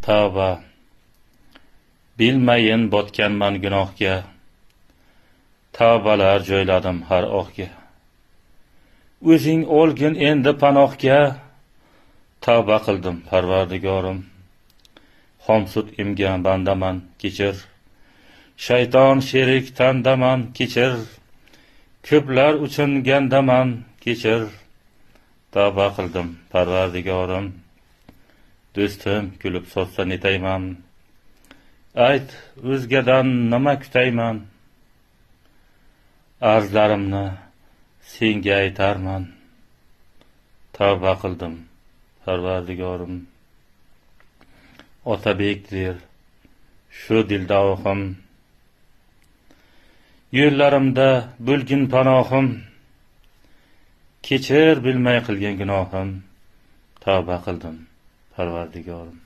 Tavba, bilmayin botganman gunohga, tavbalar joyladim har ohga. O'zing olgin endi panohga, tavba qildim Parvardigorim. Xomsut emgan bandaman, kechir. Shayton sherik tandaman, kechir. Ko'plar uchun gandaman, kechir. Tavba qildim Parvardigorim. Do'stim kulib sotsa netayman. Ayt, o'zgadan nima kutayman? Arzlarimni senga aytarman. Tavba qildim Parvardigorim. Otabekdir shu dildavohim. Yo'llarimda bo'lgin panohim. Kechir bilmay qilgan gunohim. Tavba qildim Parvardigorim.